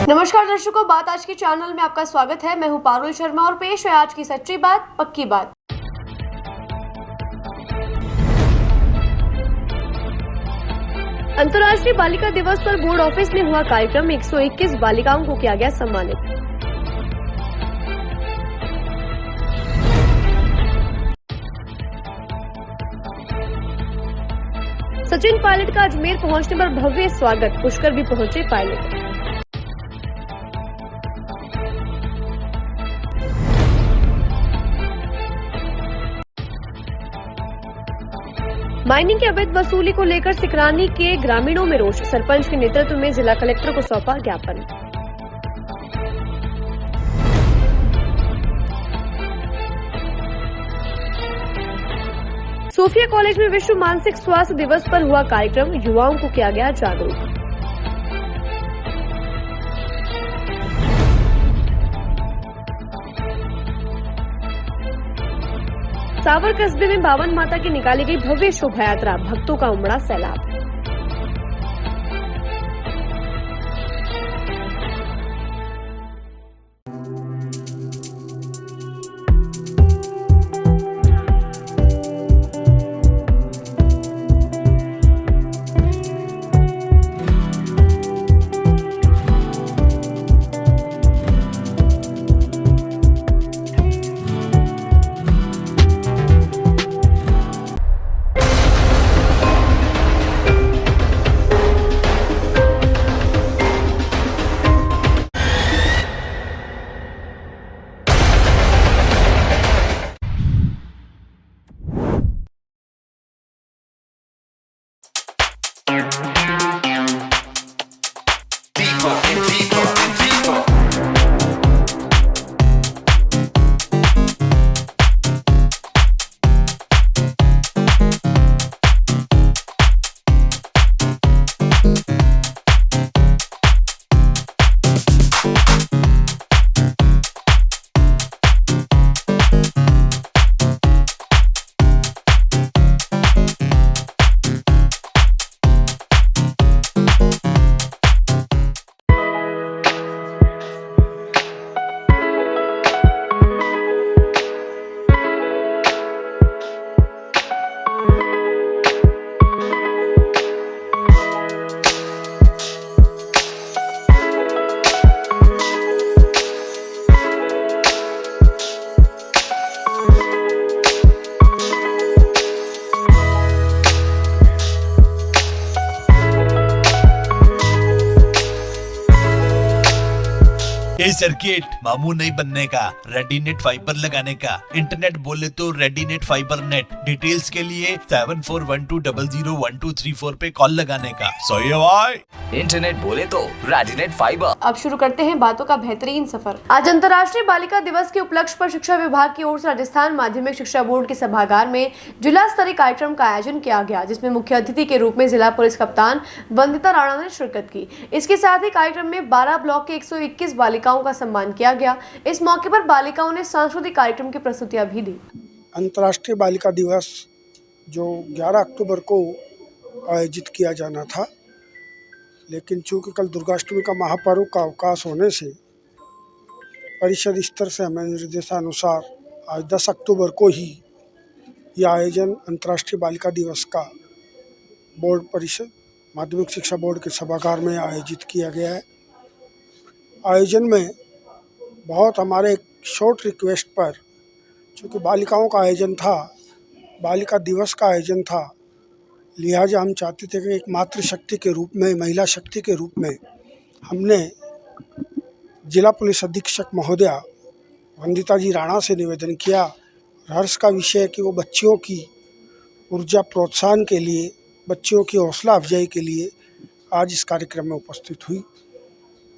नमस्कार दर्शकों, बात आज के चैनल में आपका स्वागत है। मैं हूं पारुल शर्मा और पेश है आज की सच्ची बात पक्की बात। अंतर्राष्ट्रीय बालिका दिवस पर बोर्ड ऑफिस में हुआ कार्यक्रम। 121 बालिकाओं को किया गया सम्मानित। सचिन पायलट का अजमेर पहुंचने पर भव्य स्वागत। पुष्कर भी पहुंचे पायलट। माइनिंग की अवैध वसूली को लेकर सिकरानी के ग्रामीणों में रोष। सरपंच के नेतृत्व में जिला कलेक्टर को सौंपा ज्ञापन। सोफिया कॉलेज में विश्व मानसिक स्वास्थ्य दिवस पर हुआ कार्यक्रम। युवाओं को किया गया जागरूक। सावर कस्बे में बावन माता की निकाली गई भव्य शोभा यात्रा। भक्तों का उमड़ा सैलाब। ये सर्किट मामू नहीं बनने का, रेडीनेट फाइबर लगाने का। इंटरनेट बोले तो रेडीनेट फाइबर नेट। डिटेल्स के लिए 7412001234 पे कॉल लगाने का। सही है भाई। इंटरनेट बोले तो रेडीनेट फाइबर। अब शुरू करते हैं बातों का बेहतरीन सफर। आज अंतर्राष्ट्रीय बालिका दिवस के उपलक्ष्य पर शिक्षा विभाग की ओर से राजस्थान माध्यमिक शिक्षा बोर्ड के सभागार में जिला स्तरीय कार्यक्रम का आयोजन किया गया, जिसमें मुख्य अतिथि के रूप में जिला पुलिस कप्तान वंदिता राणा ने शिरकत की। इसके साथ ही कार्यक्रम में 12 ब्लॉक के 121 बालिकाओं का सम्मान किया गया। इस मौके पर बालिकाओं ने सांस्कृतिक कार्यक्रम की प्रस्तुतियां भी दी। अंतर्राष्ट्रीय बालिका दिवस जो 11 अक्टूबर को आयोजित किया जाना था, लेकिन चूंकि कल दुर्गाष्टमी का महापर्व का अवकाश होने से परिषद स्तर से हमें निर्देशानुसार आज 10 अक्टूबर को ही यह आयोजन अंतर्राष्ट्रीय बालिका दिवस का बोर्ड परिषद माध्यमिक शिक्षा बोर्ड के सभागार में आयोजित किया गया है। आयोजन में बहुत हमारे शॉर्ट रिक्वेस्ट पर, चूँकि बालिकाओं का आयोजन था, बालिका दिवस का आयोजन था, लिहाजा हम चाहते थे कि एक मातृशक्ति के रूप में, महिला शक्ति के रूप में हमने जिला पुलिस अधीक्षक महोदया वंदिता जी राणा से निवेदन किया। हर्ष का विषय है कि वो बच्चियों की ऊर्जा प्रोत्साहन के लिए, बच्चियों की हौसला अफजाई के लिए आज इस कार्यक्रम में उपस्थित हुई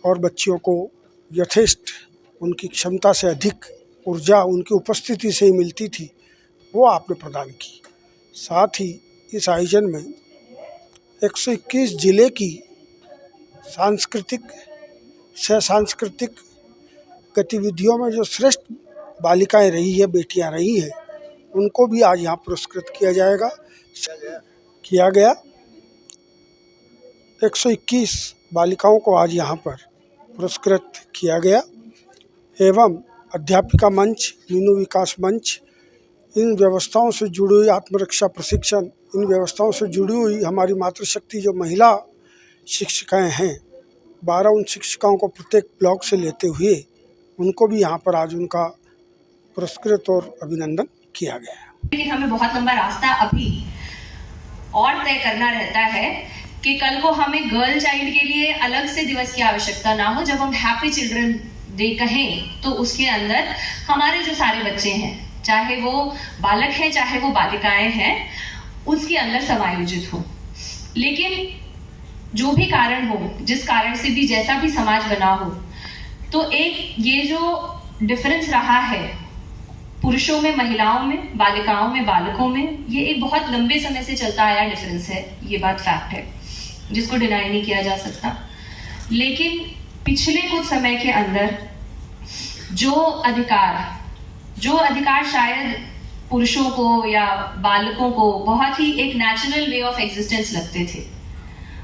और बच्चियों को यथेष्ट उनकी क्षमता से अधिक ऊर्जा उनकी उपस्थिति से ही मिलती थी, वो आपने प्रदान की। साथ ही इस आयोजन में 121 जिले की सांस्कृतिक से सांस्कृतिक गतिविधियों में जो श्रेष्ठ बालिकाएं रही है, बेटियां रही हैं, उनको भी आज यहाँ पुरस्कृत किया गया। 121 बालिकाओं को आज यहाँ पर पुरस्कृत किया गया एवं अध्यापिका मंच, मीनू विकास मंच, इन व्यवस्थाओं से जुड़ी हुई आत्मरक्षा प्रशिक्षण, इन व्यवस्थाओं से जुड़ी हुई हमारी मातृशक्ति जो महिला शिक्षिकाएं हैं, 12 उन शिक्षिकाओं को प्रत्येक ब्लॉक से लेते हुए उनको भी यहाँ पर आज उनका पुरस्कृत और अभिनंदन किया गया है। लेकिन हमें बहुत लंबा रास्ता अभी और तय करना रहता है कि कल को हमें गर्ल चाइल्ड के लिए अलग से दिवस की आवश्यकता ना हो। जब हम हैप्पी चिल्ड्रन डे कहें तो उसके अंदर हमारे जो सारे बच्चे हैं, चाहे वो बालक हैं चाहे वो बालिकाएं हैं, उसके अंदर समायोजित हो। लेकिन जो भी कारण हो, जिस कारण से भी जैसा भी समाज बना हो, तो एक ये जो डिफरेंस रहा है पुरुषों में, महिलाओं में, बालिकाओं में, बालकों में, ये एक बहुत लंबे समय से चलता आया डिफरेंस है। ये बात फैक्ट है जिसको डिनाई नहीं किया जा सकता। लेकिन पिछले कुछ समय के अंदर जो अधिकार शायद पुरुषों को या बालकों को बहुत ही एक नेचुरल वे ऑफ एग्जिस्टेंस लगते थे,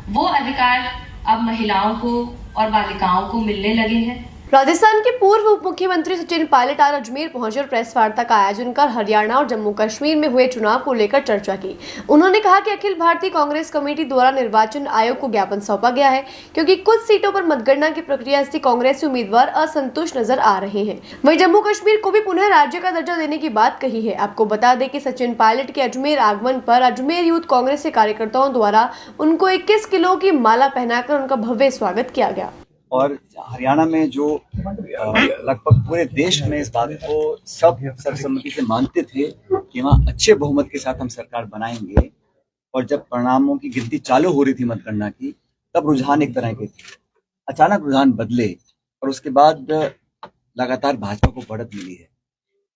वो अधिकार अब महिलाओं को और बालिकाओं को मिलने लगे हैं। राजस्थान के पूर्व उप मुख्यमंत्री सचिन पायलट आज अजमेर पहुंचे और प्रेस वार्ता का आयोजन कर हरियाणा और जम्मू कश्मीर में हुए चुनाव को लेकर चर्चा की। उन्होंने कहा कि अखिल भारतीय कांग्रेस कमेटी द्वारा निर्वाचन आयोग को ज्ञापन सौंपा गया है क्योंकि कुछ सीटों पर मतगणना की प्रक्रिया से कांग्रेसी उम्मीदवार असंतुष्ट नजर आ रहे हैं। वहीं जम्मू कश्मीर को भी पुनः राज्य का दर्जा देने की बात कही है। आपको बता दें कि सचिन पायलट के अजमेर आगमन पर अजमेर यूथ कांग्रेस के कार्यकर्ताओं द्वारा उनको 21 किलो की माला पहनाकर उनका भव्य स्वागत किया गया। और हरियाणा में जो लगभग पूरे देश में इस बात को सब सर्वसम्मति से मानते थे कि वहाँ अच्छे बहुमत के साथ हम सरकार बनाएंगे, और जब परिणामों की गिनती चालू हो रही थी मतगणना की, तब रुझान एक तरह के थे। अचानक रुझान बदले और उसके बाद लगातार भाजपा को बढ़त मिली है।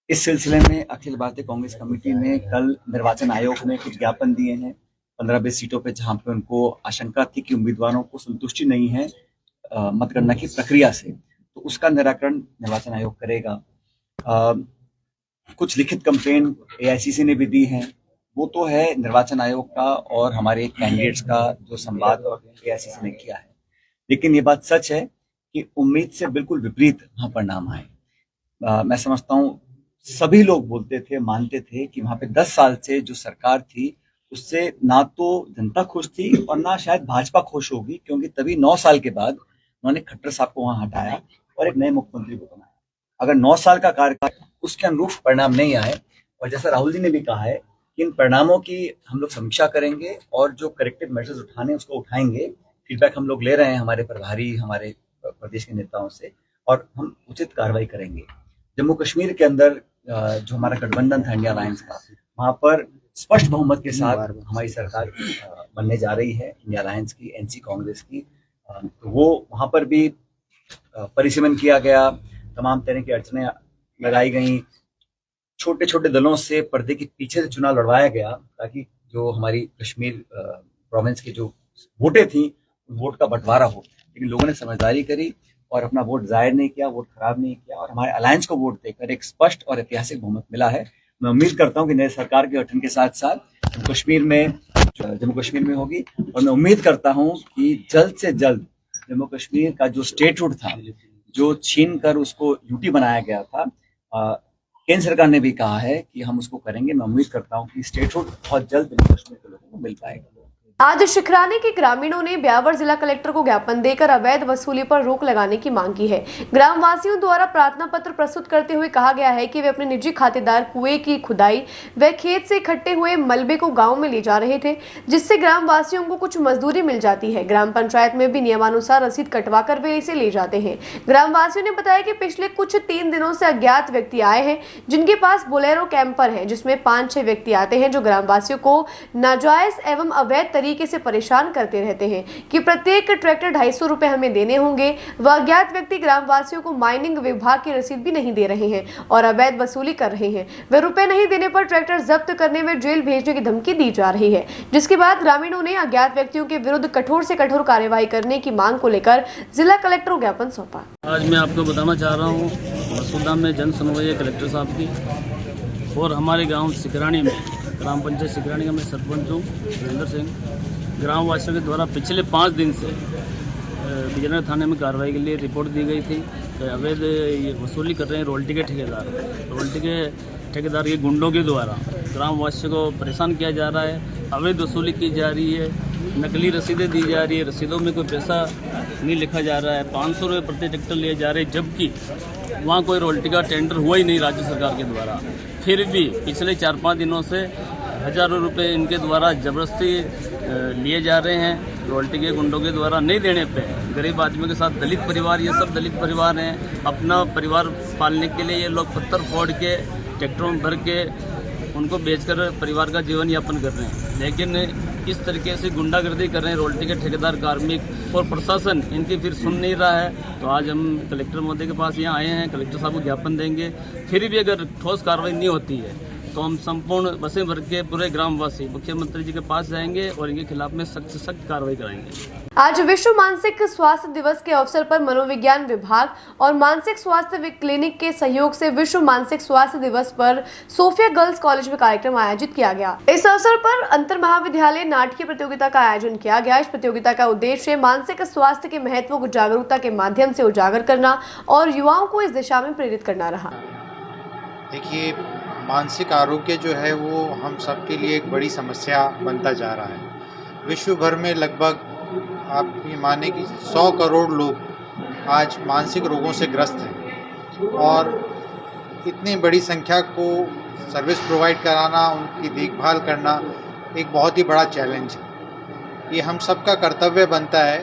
इस सिलसिले में अखिल भारतीय कांग्रेस कमेटी ने कल निर्वाचन आयोग में कुछ ज्ञापन दिए हैं 15-20 सीटों पे, जहां पे उनको आशंका थी कि उम्मीदवारों को संतुष्टि नहीं है मतगणना की प्रक्रिया से, तो उसका निराकरण निर्वाचन आयोग करेगा। कुछ लिखित कंप्लेन एआईसीसी ने भी दी हैं, वो तो है निर्वाचन आयोग का और हमारे कैंडिडेट्स का जो संवाद और एआईसीसी ने किया है। लेकिन ये बात सच है कि उम्मीद से बिल्कुल विपरीत वहां परिणाम आए। मैं समझता हूँ सभी लोग बोलते थे, मानते थे कि वहां पे 10 साल से जो सरकार थी उससे ना तो जनता खुश थी और ना शायद भाजपा खुश होगी, क्योंकि तभी 9 साल के बाद उन्होंने खट्टर साहब को वहां हटाया और एक नए मुख्यमंत्री को बनाया। अगर 9 साल का कार्यकाल उसके अनुरूप परिणाम नहीं आए, और जैसा राहुल जी ने भी कहा है कि इन परिणामों की हम लोग समीक्षा करेंगे और जो करेक्टिव मेजर्स उठाने उसको उठाएंगे। फीडबैक हम लोग ले रहे हैं हमारे प्रभारी, हमारे प्रदेश के नेताओं से, और हम उचित कार्रवाई करेंगे। जम्मू कश्मीर के अंदर जो हमारा गठबंधन था इंडिया अलायंस का, वहां पर स्पष्ट बहुमत के साथ हमारी सरकार बनने जा रही है, इंडिया अलायंस की, एनसी कांग्रेस की। तो वो वहां पर भी परिसीमन किया गया, तमाम तरह की अड़चनें लगाई गई, छोटे छोटे दलों से पर्दे के पीछे से चुनाव लड़वाया गया ताकि जो हमारी कश्मीर प्रोविंस की जो वोटें थी वोट का बंटवारा हो। लेकिन लोगों ने समझदारी करी और अपना वोट जाहिर नहीं किया, वोट खराब नहीं किया, और हमारे अलायंस को वोट देकर एक स्पष्ट और ऐतिहासिक बहुमत मिला है। मैं उम्मीद करता हूं कि नई सरकार के गठन के साथ साथ जम्मू कश्मीर में होगी, और मैं उम्मीद करता हूं कि जल्द से जल्द जम्मू कश्मीर का जो स्टेटहुड था, जो छीन कर उसको यूटी बनाया गया था, केंद्र सरकार ने भी कहा है कि हम उसको करेंगे। मैं उम्मीद करता हूं कि स्टेटहुड बहुत जल्द जम्मू कश्मीर के लोगों को मिल पाएगा। आज शिखराने के ग्रामीणों ने ब्यावर जिला कलेक्टर को ज्ञापन देकर अवैध वसूली पर रोक लगाने की मांग की है। ग्रामवासियों द्वारा प्रार्थना पत्र प्रस्तुत करते हुए कहा गया है कि वे अपने निजी खातेदार कुएं की खुदाई व खेत से इकट्ठे हुए मलबे को गांव में ले जा रहे थे, जिससे ग्रामवासियों को कुछ मजदूरी मिल जाती है। ग्राम पंचायत में भी नियमानुसार रसीद कटवा कर वे इसे ले जाते हैं। ग्रामवासियों ने बताया कि पिछले कुछ 3 दिनों से अज्ञात व्यक्ति आए हैं, जिनके पास बोलेरो कैंपर है, जिसमें 5-6 व्यक्ति आते हैं जो ग्रामवासियों को नाजायज एवं अवैध तरीके से परेशान करते रहते हैं कि प्रत्येक ट्रैक्टर 250 रुपए हमें देने होंगे। वह अज्ञात व्यक्ति ग्रामवासियों को माइनिंग विभाग की रसीद भी नहीं दे रहे हैं और अवैध वसूली कर रहे हैं। वे रुपए नहीं देने पर ट्रैक्टर जब्त करने में जेल भेजने की धमकी दी जा रही है, जिसके बाद ग्रामीणों ने अज्ञात व्यक्तियों के विरुद्ध कठोर से कठोर कार्रवाई करने की मांग को लेकर जिला कलेक्टर को ज्ञापन सौंपा। आज मैं आपको बताना चाह रहा हूँ मसूदा में जन सुनवाई है कलेक्टर साहब की, और हमारे गाँव सिकरानी में, ग्राम पंचायत सिकरानी का मैं सरपंच हूँ सुरेंद्र सिंह। ग्रामवासियों के द्वारा पिछले 5 दिन से बिजनौर थाने में कार्रवाई के लिए रिपोर्ट दी गई थी कि अवैध ये वसूली कर रहे हैं रोल्टी के ठेकेदार। रोल्टी के ठेकेदार के गुंडों के द्वारा ग्राम वासियों को परेशान किया जा रहा है, अवैध वसूली की जा रही है, नकली रसीदें दी जा रही है, रसीदों में कोई पैसा नहीं लिखा जा रहा है, 500 रुपये प्रति ट्रैक्टर लिए जा रहे हैं, जबकि वहाँ कोई रोल्टी का टेंडर हुआ ही नहीं राज्य सरकार के द्वारा। फिर भी पिछले 4-5 दिनों से हज़ारों रुपए इनके द्वारा ज़बरदस्ती लिए जा रहे हैं रोल्टी के गुंडों के द्वारा। नहीं देने पे गरीब आदमियों के साथ दलित परिवार, ये सब दलित परिवार हैं, अपना परिवार पालने के लिए ये लोग पत्थर फोड़ के ट्रैक्टरों में भर के उनको बेचकर परिवार का जीवन यापन कर रहे हैं। लेकिन इस तरीके से गुंडागर्दी कर रहे हैं रोल्टी के ठेकेदार कार्मिक, और प्रशासन इनकी फिर सुन नहीं रहा है। तो आज हम कलेक्टर महोदय के पास यहाँ आए हैं, कलेक्टर साहब को ज्ञापन देंगे। फिर भी अगर ठोस कार्रवाई नहीं होती है तो हम संपूर्ण बसें भर के पूरे ग्रामवासी मुख्यमंत्री जी के पास जाएंगे और इनके खिलाफ में सख्त से सख्त कार्रवाई कराएंगे। आज विश्व मानसिक स्वास्थ्य दिवस के अवसर पर मनोविज्ञान विभाग और मानसिक स्वास्थ्य क्लिनिक के सहयोग से विश्व मानसिक स्वास्थ्य दिवस पर सोफिया गर्ल्स कॉलेज में कार्यक्रम आयोजित किया गया। इस अवसर पर अंतर महाविद्यालय नाट्य प्रतियोगिता का आयोजन किया गया। इस प्रतियोगिता का उद्देश्य मानसिक स्वास्थ्य के महत्व को जागरूकता के माध्यम से उजागर करना और युवाओं को इस दिशा में प्रेरित करना रहा। देखिए, मानसिक आरोग्य जो है वो हम सब के लिए एक बड़ी समस्या बनता जा रहा है। विश्व भर में लगभग आप ये माने कि 100 करोड़ लोग आज मानसिक रोगों से ग्रस्त हैं, और इतनी बड़ी संख्या को सर्विस प्रोवाइड कराना, उनकी देखभाल करना एक बहुत ही बड़ा चैलेंज है। ये हम सबका कर्तव्य बनता है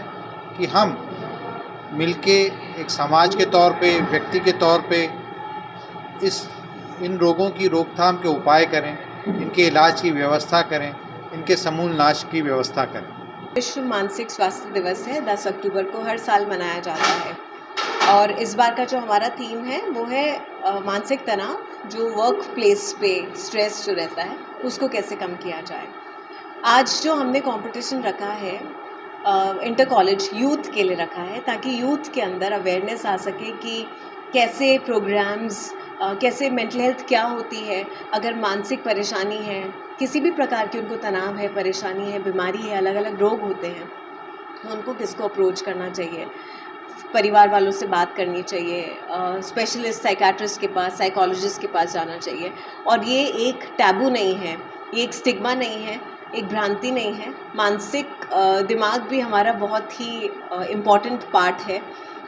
कि हम मिलके एक समाज के तौर पे, व्यक्ति के तौर पे इन रोगों की रोकथाम के उपाय करें, इनके इलाज की व्यवस्था करें, इनके समूल नाश की व्यवस्था करें। विश्व मानसिक स्वास्थ्य दिवस है, 10 अक्टूबर को हर साल मनाया जाता है, और इस बार का जो हमारा थीम है वो है मानसिक तनाव, जो वर्क प्लेस पे स्ट्रेस जो रहता है उसको कैसे कम किया जाए। आज जो हमने कंपटीशन रखा है इंटर कॉलेज यूथ के लिए रखा है, ताकि यूथ के अंदर अवेयरनेस आ सके कि कैसे प्रोग्राम्स, कैसे मेंटल हेल्थ क्या होती है, अगर मानसिक परेशानी है, किसी भी प्रकार की उनको तनाव है, परेशानी है, बीमारी है, अलग अलग रोग होते हैं, तो उनको किसको अप्रोच करना चाहिए, परिवार वालों से बात करनी चाहिए, स्पेशलिस्ट साइकाट्रिस्ट के पास, साइकोलॉजिस्ट के पास जाना चाहिए। और ये एक टैबू नहीं है, ये एक स्टिग्मा नहीं है, एक भ्रांति नहीं है। मानसिक दिमाग भी हमारा बहुत ही इम्पॉर्टेंट पार्ट है,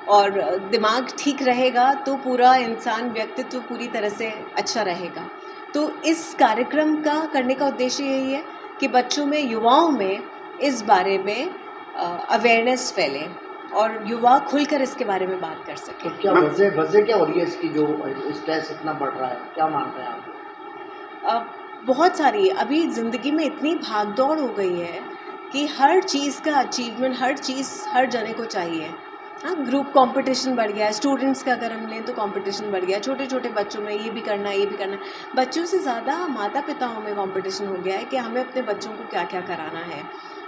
और दिमाग ठीक रहेगा तो पूरा इंसान, व्यक्तित्व पूरी तरह से अच्छा रहेगा। तो इस कार्यक्रम का करने का उद्देश्य यही है कि बच्चों में, युवाओं में इस बारे में अवेयरनेस फैले और युवा खुलकर इसके बारे में बात कर सके। तो क्या वजह क्या हो रही है इसकी, जो स्ट्रेस इतना बढ़ रहा है, क्या मानते हैं आप? बहुत सारी, अभी ज़िंदगी में इतनी भागदौड़ हो गई है कि हर चीज़ का अचीवमेंट, हर चीज़ हर जने को चाहिए। हाँ, ग्रुप कंपटीशन बढ़ गया है, स्टूडेंट्स का अगर हम लें तो कंपटीशन बढ़ गया, छोटे छोटे बच्चों में ये भी करना है, ये भी करना है। बच्चों से ज़्यादा माता पिताओं में कंपटीशन हो गया है कि हमें अपने बच्चों को क्या क्या कराना है,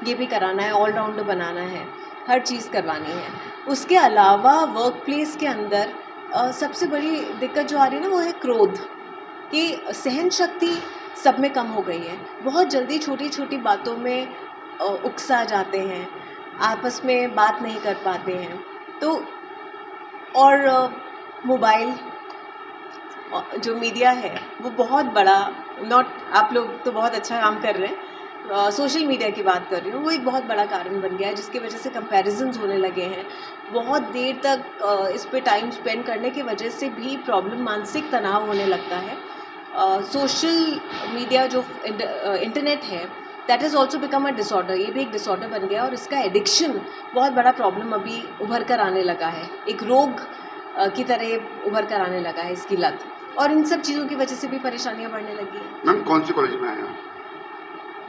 ये भी कराना है, ऑलराउंडर बनाना है, हर चीज़ करवानी है। उसके अलावा वर्क प्लेस के अंदर सबसे बड़ी दिक्कत जो आ रही है ना, वो है क्रोध, कि सहन शक्ति सब में कम हो गई है। बहुत जल्दी छोटी छोटी बातों में उकसा जाते हैं, आपस में बात नहीं कर पाते हैं। तो और मोबाइल जो मीडिया है वो बहुत बड़ा, आप लोग तो बहुत अच्छा काम कर रहे हैं, सोशल मीडिया की बात कर रही हूँ, वो एक बहुत बड़ा कारण बन गया है, जिसकी वजह से कंपैरिजन्स होने लगे हैं। बहुत देर तक इस पे टाइम स्पेंड करने की वजह से भी प्रॉब्लम, मानसिक तनाव होने लगता है। सोशल मीडिया जो इंटरनेट है, that is also become a disorder, ये भी एक डिसऑर्डर बन गया, और इसका एडिक्शन बहुत बड़ा प्रॉब्लम अभी उभर कर आने लगा है, एक रोग की तरह उभर कर आने लगा है इसकी लत, और इन सब चीज़ों की वजह से भी परेशानियाँ बढ़ने लगी हैं। मैम, कौन सी कॉलेज में आए हैं?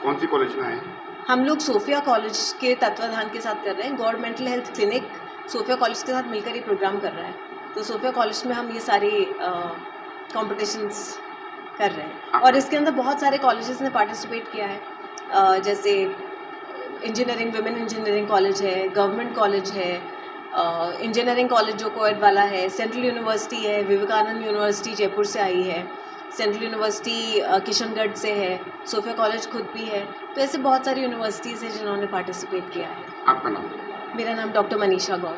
कौन सी कॉलेज में आए? हम लोग सोफिया कॉलेज के तत्वाधान के साथ कर रहे हैं। Gaur mental health clinic Sophia college के साथ मिलकर ये प्रोग्राम कर रहा है, तो सोफिया कॉलेज में हम ये सारे कॉम्पिटिशन्स कर रहे हैं, और इसके अंदर बहुत सारे कॉलेजेस ने पार्टिसिपेट किया है, जैसे इंजीनियरिंग, विमेन इंजीनियरिंग कॉलेज है, गवर्नमेंट कॉलेज है, इंजीनियरिंग कॉलेज जो कोएड वाला है, सेंट्रल यूनिवर्सिटी है, विवेकानंद यूनिवर्सिटी जयपुर से आई है, सेंट्रल यूनिवर्सिटी किशनगढ़ से है, सोफिया कॉलेज खुद भी है। तो ऐसे बहुत सारी यूनिवर्सिटीज़ हैं जिन्होंने पार्टिसिपेट किया है। आपका नाम? मेरा नाम डॉक्टर मनीषा गौड़।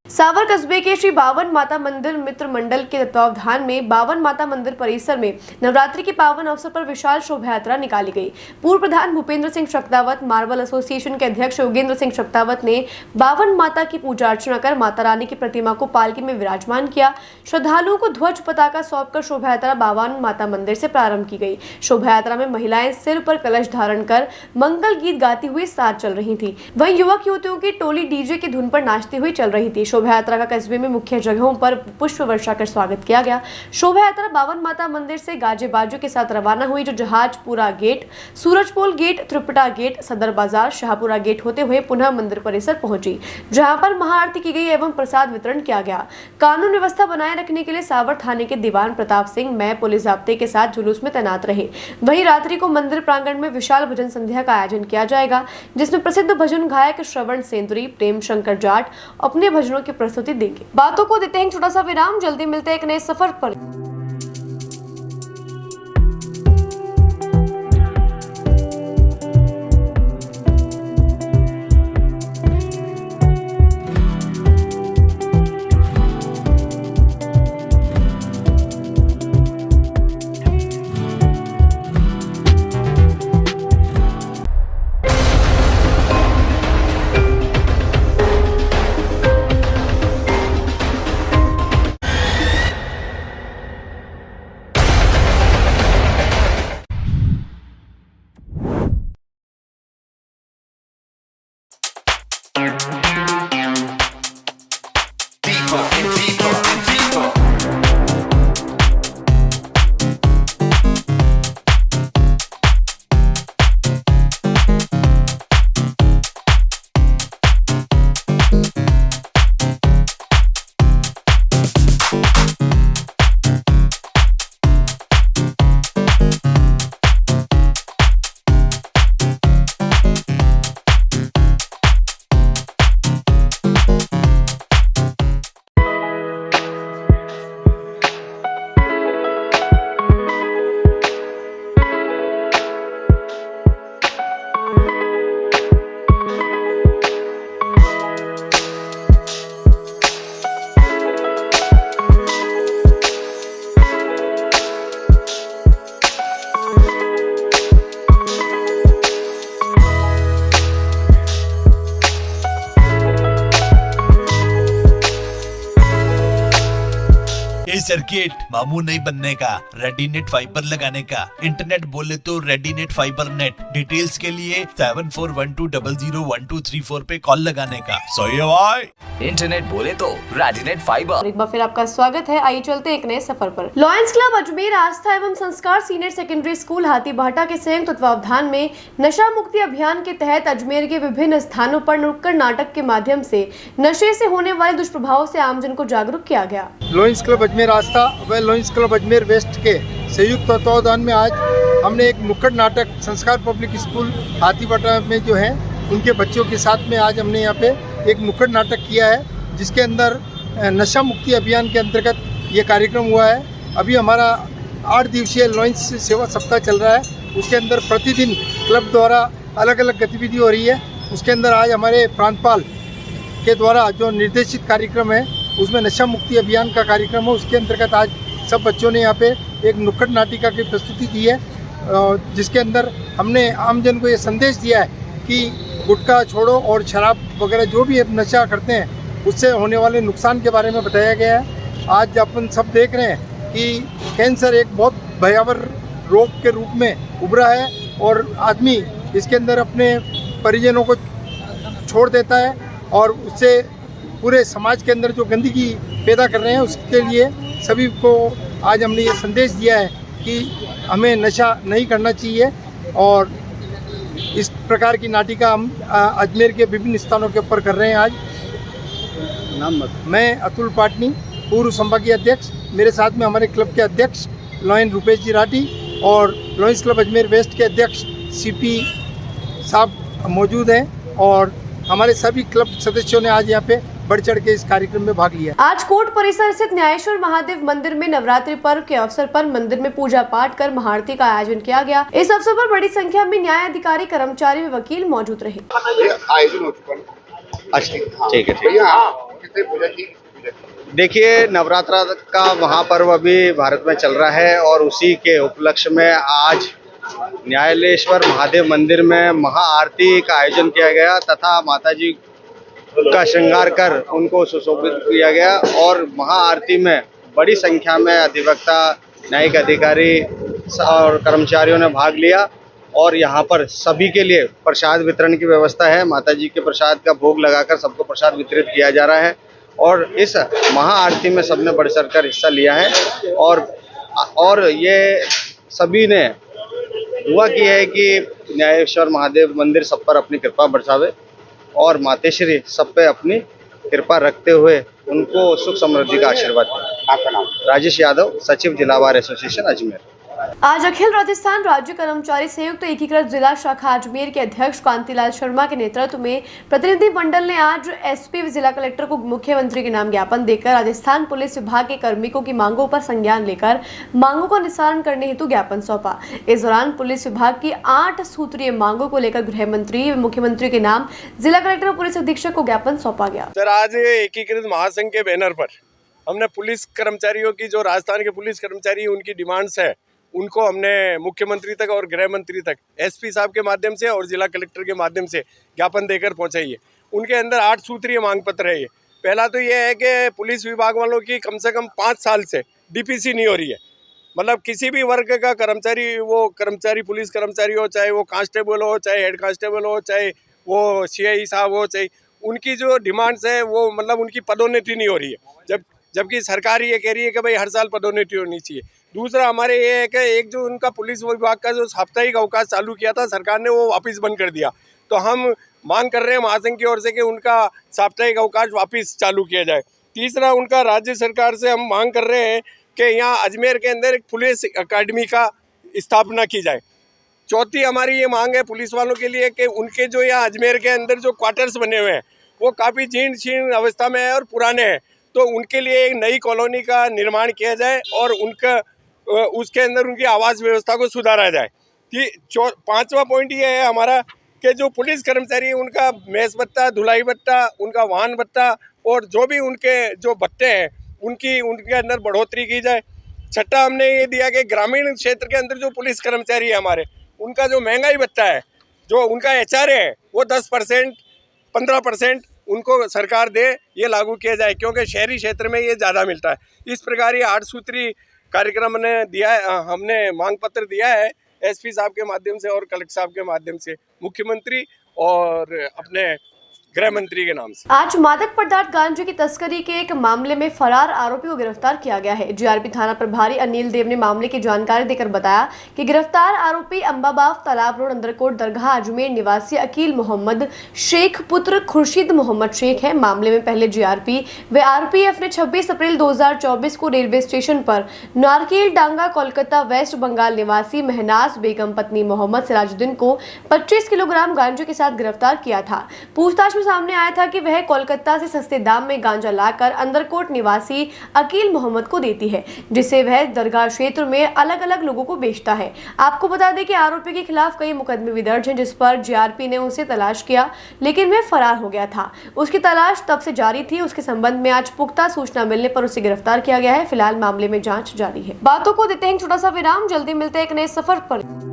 सावर कस्बे के श्री बावन माता मंदिर मित्र मंडल के तत्वावधान में बावन माता मंदिर परिसर में नवरात्रि के पावन अवसर पर विशाल शोभा यात्रा निकाली गई। पूर्व प्रधान भूपेंद्र सिंह शक्तावत, मार्बल एसोसिएशन के अध्यक्ष योगेंद्र सिंह शक्तावत ने बावन माता की पूजा अर्चना कर माता रानी की प्रतिमा को पालकी में विराजमान किया। श्रद्धालुओं को ध्वज पताका सौंपकर शोभा यात्रा बावन माता मंदिर से प्रारंभ की गई। शोभा यात्रा में महिलाएं सिर पर कलश धारण कर मंगल गीत गाती हुई साथ चल रही थी। वहीं युवक युवतियों की टोली डीजे की धुन पर नाचती हुई चल रही थी। शोभा यात्रा का कस्बे में मुख्य जगहों पर पुष्प वर्षा कर स्वागत किया गया। शोभा यात्रा बावन माता मंदिर से गाजे बाजू के साथ रवाना हुई, जो जहाजपुरा गेट, सूरजपोल गेट, त्रिपुटा गेट, सदर बाजार, शाहपुरा गेट होते हुए पुनः मंदिर परिसर पहुंची, जहां पर महाआरती की गई एवं प्रसाद वितरण किया गया। कानून व्यवस्था बनाए रखने के लिए सावर थाने के दीवान प्रताप सिंह मैं पुलिस जाब्ते के साथ जुलूस में तैनात रहे। वहीं रात्रि को मंदिर प्रांगण में विशाल भजन संध्या का आयोजन किया जाएगा, जिसमें प्रसिद्ध भजन गायक श्रवण सेंदुरी, प्रेम शंकर जाट अपने भजनों की प्रस्तुति देंगे। बातों को देते हैं छोटा सा विराम, जल्दी मिलते हैं एक नए सफर पर। सर्किट मामू नहीं बनने का, रेडीनेट फाइबर लगाने का, इंटरनेट बोले तो रेडीनेट फाइबर नेट। डिटेल्स के लिए 7412001234 पे कॉल लगाने का। सही है भाई। इंटरनेट बोले तो रेडीनेट फाइबर। एक बार फिर आपका स्वागत है। आइए चलते हैं एक नए सफर पर। लॉयंस क्लब अजमेर आस्था एवं संस्कार सीनियर सेकेंडरी स्कूल हाथीभाटा के संयुक्त तत्वावधान में नशा मुक्ति अभियान के तहत अजमेर के विभिन्न स्थानों पर नुक्कड़ नाटक के माध्यम से नशे से होने वाले दुष्प्रभावों से आमजन को जागरूक किया गया। लॉयंस क्लब अजमेर आस्था व लॉयंस क्लब अजमेर वेस्ट के संयुक्त तत्वावधान में आज हमने एक नुक्कड़ नाटक संस्कार पब्लिक स्कूल हाथीभाटा में जो है उनके बच्चों के साथ में आज हमने यहाँ पे एक नुक्कड़ नाटक किया है, जिसके अंदर नशा मुक्ति अभियान के अंतर्गत ये कार्यक्रम हुआ है। अभी हमारा 8 दिवसीय लॉयंस सेवा सप्ताह चल रहा है, उसके अंदर प्रतिदिन क्लब द्वारा अलग अलग गतिविधि हो रही है। उसके अंदर आज हमारे प्रांतपाल के द्वारा जो निर्देशित कार्यक्रम है उसमें नशा मुक्ति अभियान का कार्यक्रम है। उसके अंतर्गत आज सब बच्चों ने यहाँ पे एक नुक्कड़ नाटिका की प्रस्तुति दी है, जिसके अंदर हमने आमजन को ये संदेश दिया है कि गुटखा छोड़ो और शराब वगैरह जो भी नशा करते हैं उससे होने वाले नुकसान के बारे में बताया गया है। आज अपन सब देख रहे हैं कि कैंसर एक बहुत भयावह रोग के रूप में उभरा है और आदमी इसके अंदर अपने परिजनों को छोड़ देता है और उससे पूरे समाज के अंदर जो गंदगी पैदा कर रहे हैं उसके लिए सभी को आज हमने ये संदेश दिया है कि हमें नशा नहीं करना चाहिए। और इस प्रकार की नाटिका हम अजमेर के विभिन्न स्थानों के ऊपर कर रहे हैं। आज मैं अतुल पाटनी, पूर्व संभागीय अध्यक्ष, मेरे साथ में हमारे क्लब के अध्यक्ष लॉयन रूपेश जी राठी और लॉयंस क्लब अजमेर वेस्ट के अध्यक्ष सीपी साहब मौजूद हैं और हमारे सभी क्लब सदस्यों ने आज यहाँ पे बढ़ चढ़ के इस कार्यक्रम में भाग लिया। आज कोट परिसर स्थित न्यायेश्वर महादेव मंदिर में नवरात्रि पर्व के अवसर पर मंदिर में पूजा पाठ कर महाआरती का आयोजन किया गया। इस अवसर पर बड़ी संख्या में न्याय अधिकारी, कर्मचारी व वकील मौजूद रहे। आयोजन हो चुका है। अच्छा ठीक है। भैया कितने पूजा की? देखिए, नवरात्र का महापर्व अभी भारत में चल रहा है और उसी के उपलक्ष्य में आज न्यायालयेश्वर महादेव मंदिर में महाआरती का आयोजन किया गया तथा माताजी का श्रृंगार कर उनको सुशोभित किया गया और महाआरती में बड़ी संख्या में अधिवक्ता, न्यायिक अधिकारी और कर्मचारियों ने भाग लिया और यहाँ पर सभी के लिए प्रसाद वितरण की व्यवस्था है। माताजी के प्रसाद का भोग लगाकर सबको प्रसाद वितरित किया जा रहा है और इस महाआरती में सबने बढ़ चढ़ कर हिस्सा लिया है और ये सभी ने दुआ की है कि न्यायेश्वर महादेव मंदिर सब पर अपनी कृपा बरसावे और मातेश्वरी सब पे अपनी कृपा रखते हुए उनको सुख समृद्धि का आशीर्वाद दें। आपका नाम? राजेश यादव, सचिव जिला बार एसोसिएशन अजमेर। आज अखिल राजस्थान राज्य कर्मचारी संयुक्त एकीकृत जिला शाखा अजमेर के अध्यक्ष कांतिलाल शर्मा के नेतृत्व में प्रतिनिधि मंडल ने आज एसपी जिला कलेक्टर को मुख्यमंत्री के नाम ज्ञापन देकर राजस्थान पुलिस विभाग के कार्मिकों की मांगों पर संज्ञान लेकर मांगों का निस्तारण करने हेतु ज्ञापन सौंपा। इस दौरान पुलिस विभाग की 8 सूत्रीय मांगों को लेकर गृह मंत्री व मुख्यमंत्री के नाम जिला कलेक्टर और पुलिस अधीक्षक को ज्ञापन सौंपा गया। सर, आज एकीकृत महासंघ के बैनर पर हमने पुलिस कर्मचारियों की, जो राजस्थान के पुलिस कर्मचारी उनकी डिमांड्स है, उनको हमने मुख्यमंत्री तक और गृह मंत्री तक एसपी साहब के माध्यम से और जिला कलेक्टर के माध्यम से ज्ञापन देकर पहुंचाई है। उनके अंदर 8 सूत्रीय मांग पत्र है। ये पहला तो ये है कि पुलिस विभाग वालों की कम से कम 5 साल से डीपीसी नहीं हो रही है। मतलब किसी भी वर्ग का कर्मचारी, वो कर्मचारी पुलिस कर्मचारी हो, चाहे वो कांस्टेबल हो, चाहे हेड कांस्टेबल हो, चाहे वो सीआई साहब हो, चाहे उनकी जो डिमांड्स है वो मतलब उनकी पदोन्नति नहीं हो रही है, जबकि सरकार ये कह रही है कि भाई हर साल पदोन्नति होनी चाहिए। दूसरा हमारे ये है कि एक जो उनका पुलिस विभाग का जो साप्ताहिक अवकाश चालू किया था सरकार ने, वो वापस बंद कर दिया। तो हम मांग कर रहे हैं महासंघ की ओर से कि उनका साप्ताहिक अवकाश वापस चालू किया जाए। तीसरा, उनका राज्य सरकार से हम मांग कर रहे हैं कि यहाँ अजमेर के अंदर एक पुलिस अकादमी का स्थापना की जाए। चौथी हमारी ये मांग है पुलिस वालों के लिए कि उनके जो यहाँ अजमेर के अंदर जो क्वार्टर्स बने हुए हैं वो काफ़ी जीर्ण शीर्ण अवस्था में है और पुराने हैं, तो उनके लिए एक नई कॉलोनी का निर्माण किया जाए और उनका उसके अंदर उनकी आवास व्यवस्था को सुधारा जाए। कि 5वां पॉइंट ये है हमारा कि जो पुलिस कर्मचारी हैं उनका मेस भत्ता, धुलाई भत्ता, उनका वाहन भत्ता और जो भी उनके जो भत्ते हैं उनके अंदर बढ़ोतरी की जाए। छठा हमने ये दिया कि ग्रामीण क्षेत्र के अंदर जो पुलिस कर्मचारी है हमारे, उनका जो महंगाई भत्ता है, जो उनका HRA है, वो 10%, 15% उनको सरकार दे, ये लागू किया जाए, क्योंकि शहरी क्षेत्र में ये ज़्यादा मिलता है। इस प्रकार ये 8 सूत्री कार्यक्रम ने दिया है, हमने मांग पत्र दिया है एसपी साहब के माध्यम से और कलेक्टर साहब के माध्यम से मुख्यमंत्री और अपने गृह मंत्री के नाम से। आज मादक पदार्थ गांजे की तस्करी के एक मामले में फरार आरोपी को गिरफ्तार किया गया है। जीआरपी थाना प्रभारी अनिल देव ने मामले की जानकारी देकर बताया कि गिरफ्तार आरोपी अंबाबाव तालाब रोड अंदरकोट दरगाह अजमेर निवासी अकील मोहम्मद शेख पुत्र खुर्शीद मोहम्मद शेख है। मामले में पहले जीआरपी व आरपीएफ ने 26 अप्रैल 2024 को रेलवे स्टेशन पर नारकेल डांगा कोलकाता वेस्ट बंगाल निवासी महनाज बेगम पत्नी मोहम्मद सिराजुद्दीन को 25 किलोग्राम गांजे के साथ गिरफ्तार किया था। पूछताछ सामने आया था कि वह कोलकाता से सस्ते दाम में गांजा लाकर अंदरकोट निवासी अकील मोहम्मद को देती है, जिसे वह दरगाह क्षेत्र में अलग अलग लोगों को बेचता है। आपको बता दें कि आरोपी के खिलाफ कई मुकदमे भी दर्ज हैं, जिस पर जीआरपी ने उसे तलाश किया लेकिन वह फरार हो गया था। उसकी तलाश तब से जारी थी। उसके संबंध में आज पुख्ता सूचना मिलने पर उसे गिरफ्तार किया गया है। फिलहाल मामले में जाँच जारी है। बातों को देते हैं छोटा सा विराम, जल्दी मिलते हैं एक नए सफर पर।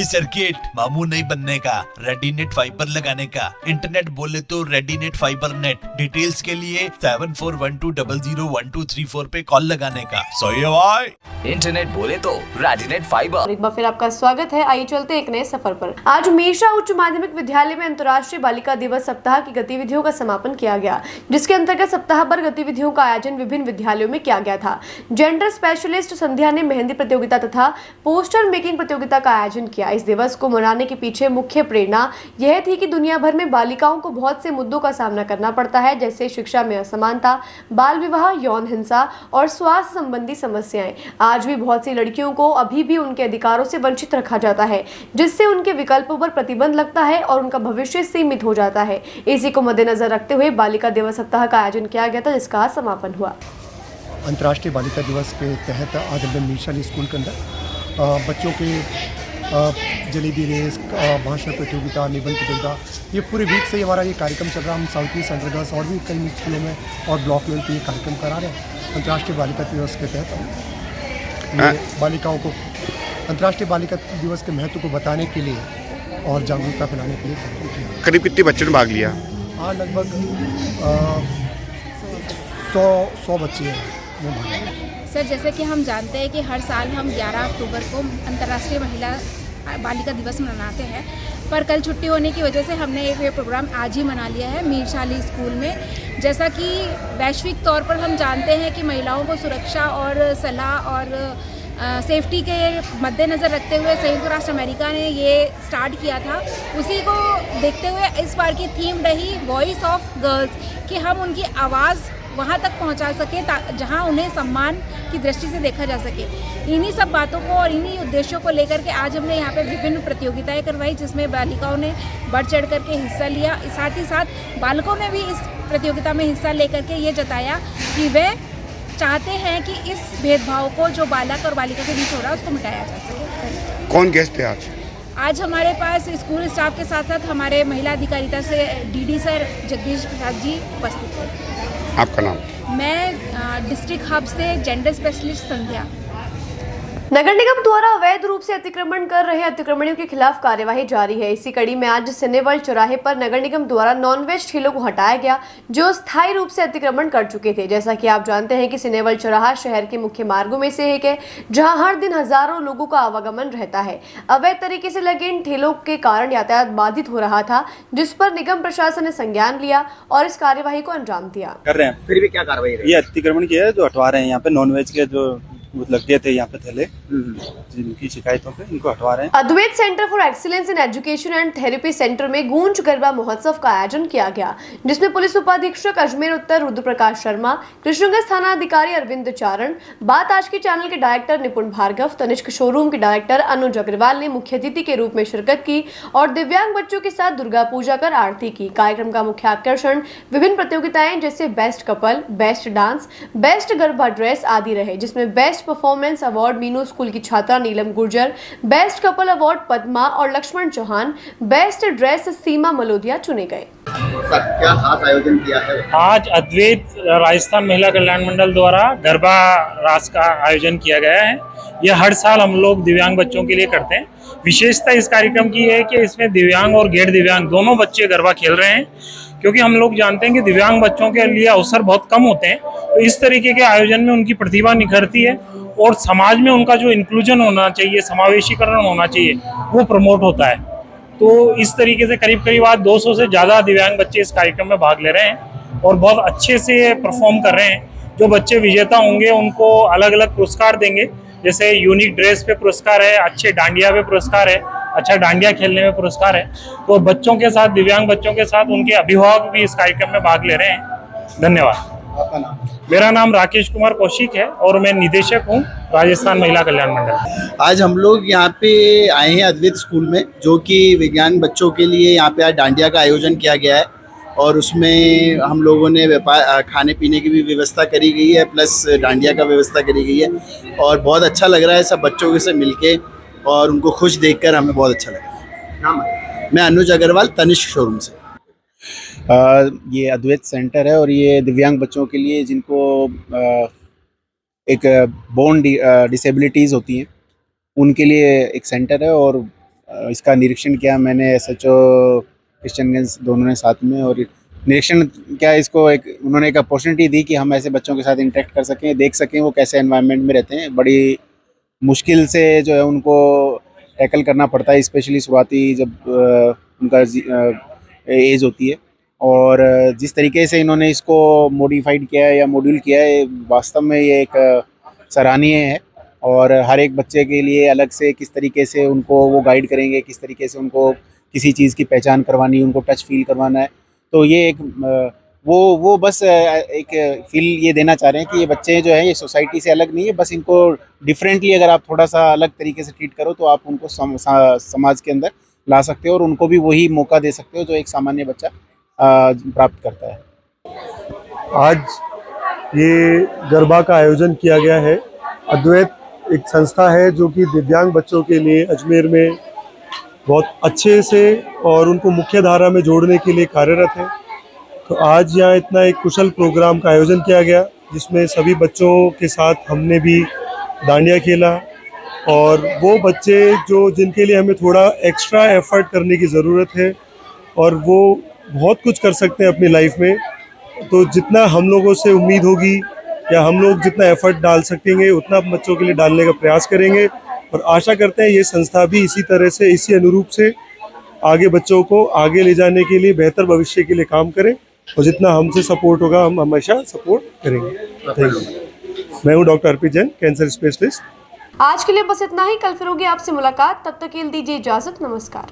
सर्किट, मामू नहीं बनने का, रेडीनेट फाइबर लगाने का, इंटरनेट बोले तो रेडीनेट फाइबर नेट। डिटेल्स के लिए 7412001234 पे कॉल लगाने का। सही है भाई। इंटरनेट बोले तो रेडिनेट फाइबर। एक बार फिर आपका स्वागत है। आइए चलते हैं एक नए सफर पर। आज मीशा उच्च माध्यमिक विद्यालय में अंतर्राष्ट्रीय बालिका दिवस सप्ताह की गतिविधियों का समापन किया गया, जिसके अंतर्गत सप्ताह भर गतिविधियों का आयोजन विभिन्न विद्यालयों में किया गया था। जेंडर स्पेशलिस्ट संध्या ने मेहंदी प्रतियोगिता तथा पोस्टर मेकिंग प्रतियोगिता का आयोजन किया। इस दिवस को मनाने के पीछे मुख्य प्रेरणा यह थी कि दुनिया भर में बालिकाओं को बहुत से मुद्दों का सामना करना पड़ता है, जैसे शिक्षा में असमानता, बाल विवाह, यौन हिंसा और स्वास्थ्य संबंधी समस्याएं। आज भी बहुत सी लड़कियों को अभी भी उनके अधिकारों से वंचित रखा जाता है, जिससे उनके विकल्पों पर प्रतिबंध लगता है और उनका भविष्य सीमित हो जाता है। इसी को मद्देनजर रखते हुए बालिका दिवस सप्ताह का आयोजन किया गया था, जिसका समापन हुआ। अंतर्राष्ट्रीय बालिका दिवस के तहत आज हमने मीशा स्कूल के अंदर बच्चों के जलेबी रेस, भाषण प्रतियोगिता, निबंध प्रतियोगिता, ये पूरे वीक से हमारा ये कार्यक्रम चल रहा है। हम साउथ ईस्ट अंतर्गत और भी कई स्कूलों में और ब्लॉक लेवल पर ये कार्यक्रम करा रहे हैं। अंतर्राष्ट्रीय बालिका दिवस के तहत बालिकाओं को अंतर्राष्ट्रीय बालिका दिवस के महत्व को बताने के लिए और जागरूकता फैलाने के लिए कार्यक्रम किया। करीब कितने बच्चों ने भाग लिया? हाँ, लगभग 100 बच्चे हैं। सर, जैसे कि हम जानते हैं कि हर साल हम 11 अक्टूबर को अंतर्राष्ट्रीय बालिका दिवस मनाते हैं, पर कल छुट्टी होने की वजह से हमने ये प्रोग्राम आज ही मना लिया है मीशा स्कूल में। जैसा कि वैश्विक तौर पर हम जानते हैं कि महिलाओं को सुरक्षा और सलाह और सेफ्टी के मद्देनज़र रखते हुए संयुक्त राष्ट्र अमेरिका ने ये स्टार्ट किया था। उसी को देखते हुए इस बार की थीम रही वॉइस ऑफ गर्ल्स, कि हम उनकी आवाज़ वहाँ तक पहुँचा सकें जहाँ उन्हें सम्मान की दृष्टि से देखा जा सके। इन्हीं सब बातों को और इन्हीं उद्देश्यों को लेकर के आज हमने यहाँ पे विभिन्न प्रतियोगिताएं करवाई, जिसमें बालिकाओं ने बढ़ चढ़ करके हिस्सा लिया। साथ ही साथ बालकों ने भी इस प्रतियोगिता में हिस्सा लेकर के ये जताया कि वे चाहते हैं कि इस भेदभाव को जो बालक और बालिका के बीच हो रहा है उसको मिटाया जा सके। कौन गेस्ट थे आज? आज हमारे पास स्कूल स्टाफ के साथ साथ हमारे महिला अधिकारिता से डीडी सर जगदीश प्रसाद जी उपस्थित थे। आपका नाम? मैं डिस्ट्रिक्ट हब से जेंडर स्पेशलिस्ट संध्या। नगर निगम द्वारा अवैध रूप से अतिक्रमण कर रहे अतिक्रमणियों के खिलाफ कार्यवाही जारी है। इसी कड़ी में आज सिनेवर्ल्ड चौराहे पर नगर निगम द्वारा नॉनवेज ठेलों को हटाया गया, जो स्थायी रूप से अतिक्रमण कर चुके थे। जैसा कि आप जानते हैं कि सिनेवर्ल्ड चौराहा शहर के मुख्य मार्गों में से एक है, जहां हर दिन हजारों लोगों का आवागमन रहता है। अवैध तरीके से लगे इन ठेलों के कारण यातायात बाधित हो रहा था, जिस पर निगम प्रशासन ने संज्ञान लिया और इस कार्यवाही को अंजाम दिया। कर रहे हैं। फिर भी क्या कार्रवाई? ये अतिक्रमण किया है, जो हटवा रहे हैं यहाँ पे नॉनवेज के जो लगे थे यहाँ पे थैले, जिनकी शिकायतों पे इनको हटवा रहे हैं। Advait centre for excellence in education and therapy centre में गूंज गरबा महोत्सव का आयोजन किया गया, जिसमें पुलिस उपाधीक्षक अजमेर उत्तर रुद्र प्रकाश शर्मा, कृष्णगंज थाना अधिकारी अरविंद चारण, बात आज की चैनल के डायरेक्टर निपुण भार्गव, तनिष्क शोरूम के डायरेक्टर अनुज अग्रवाल ने मुख्य अतिथि के रूप में शिरकत की और दिव्यांग बच्चों के साथ दुर्गा पूजा कर आरती की। कार्यक्रम का मुख्य आकर्षण विभिन्न प्रतियोगिताएं जैसे best couple, best dance, best garba dress आदि रहे, जिसमें best performance award Meenu school की छात्रा Neelam Gurjar, best couple award Padma और लक्ष्मण चौहान, बेस्ट ड्रेस सीमा मलोदिया चुने गए। क्या खास आयोजन किया है? आज अद्वैत राजस्थान महिला कल्याण मंडल द्वारा गरबा रास का आयोजन किया गया है। यह हर साल हम लोग दिव्यांग बच्चों के लिए करते हैं। विशेषता इस कार्यक्रम की है कि इसमें दिव्यांग और गैर दिव्यांग दोनों बच्चे गरबा खेल रहे हैं, क्योंकि हम लोग जानते हैं कि दिव्यांग बच्चों के लिए अवसर बहुत कम होते हैं। तो इस तरीके के आयोजन में उनकी प्रतिभा निखरती है और समाज में उनका जो इंक्लूजन होना चाहिए, समावेशीकरण होना चाहिए, वो प्रमोट होता है। तो इस तरीके से करीब आज 200 से ज़्यादा दिव्यांग बच्चे इस कार्यक्रम में भाग ले रहे हैं और बहुत अच्छे से परफॉर्म कर रहे हैं। जो बच्चे विजेता होंगे उनको अलग अलग पुरस्कार देंगे, जैसे यूनिक ड्रेस पे पुरस्कार है, अच्छे डांडिया पे पुरस्कार है, अच्छा डांडिया खेलने में पुरस्कार है। तो बच्चों के साथ, दिव्यांग बच्चों के साथ उनके अभिभावक भी इस कार्यक्रम में भाग ले रहे हैं। धन्यवाद। आपका नाम? मेरा नाम राकेश कुमार कौशिक है और मैं निदेशक हूँ राजस्थान महिला कल्याण मंडल। आज हम लोग यहाँ पे आए हैं अद्वैत स्कूल में, जो कि विज्ञान बच्चों के लिए यहाँ पे आज डांडिया का आयोजन किया गया है और उसमें हम लोगों ने खाने पीने की भी व्यवस्था करी गई है, प्लस डांडिया का व्यवस्था करी गई है और बहुत अच्छा लग रहा है सब बच्चों के से मिलके और उनको खुश देखकर हमें बहुत अच्छा लग रहा है। नाम? मैं अनुज अग्रवाल, तनिष्क शोरूम से। ये अद्वैत सेंटर है और ये दिव्यांग बच्चों के लिए जिनको एक बोन डिसेबिलिटीज़ होती हैं उनके लिए एक सेंटर है और इसका निरीक्षण किया मैंने, SHO क्रिश्चियनगंज दोनों ने साथ में, और निरीक्षण क्या इसको एक उन्होंने एक अपॉर्चुनिटी दी कि हम ऐसे बच्चों के साथ इंटरेक्ट कर सकें, देख सकें वो कैसे एनवायरनमेंट में रहते हैं। बड़ी मुश्किल से जो है उनको टैकल करना पड़ता है, स्पेशली शुरुआती जब उनका एज होती है। और जिस तरीके से इन्होंने इसको मॉडिफाइड किया है या मॉड्यूल किया है, वास्तव में ये एक सराहनीय है। और हर एक बच्चे के लिए अलग से किस तरीके से उनको वो गाइड करेंगे, किस तरीके से उनको किसी चीज़ की पहचान करवानी, उनको टच फील करवाना है। तो ये एक वो बस एक फील ये देना चाह रहे हैं कि ये बच्चे जो हैं ये सोसाइटी से अलग नहीं है, बस इनको डिफरेंटली अगर आप थोड़ा सा अलग तरीके से ट्रीट करो तो आप उनको समाज के अंदर ला सकते हो और उनको भी वही मौका दे सकते हो जो एक सामान्य बच्चा प्राप्त करता है। आज ये गरबा का आयोजन किया गया है। अद्वैत एक संस्था है जो कि दिव्यांग बच्चों के लिए अजमेर में बहुत अच्छे से और उनको मुख्य धारा में जोड़ने के लिए कार्यरत है। तो आज यहाँ इतना एक कुशल प्रोग्राम का आयोजन किया गया जिसमें सभी बच्चों के साथ हमने भी डांडिया खेला, और वो बच्चे जो जिनके लिए हमें थोड़ा एक्स्ट्रा एफर्ट करने की ज़रूरत है और वो बहुत कुछ कर सकते हैं अपनी लाइफ में, तो जितना हम लोगों से उम्मीद होगी या हम लोग जितना एफर्ट डाल सकेंगे उतना बच्चों के लिए डालने का प्रयास करेंगे। और आशा करते हैं ये संस्था भी इसी तरह से, इसी अनुरूप से आगे बच्चों को आगे ले जाने के लिए, बेहतर भविष्य के लिए काम करें, और जितना हमसे सपोर्ट होगा हम हमेशा सपोर्ट करेंगे। Thank you. मैं हूँ डॉक्टर अर्पित जैन, कैंसर स्पेशलिस्ट। आज के लिए बस इतना ही। कल फिर होगी आपसे मुलाकात, तब तक के लिए दीजिए इजाजत। नमस्कार।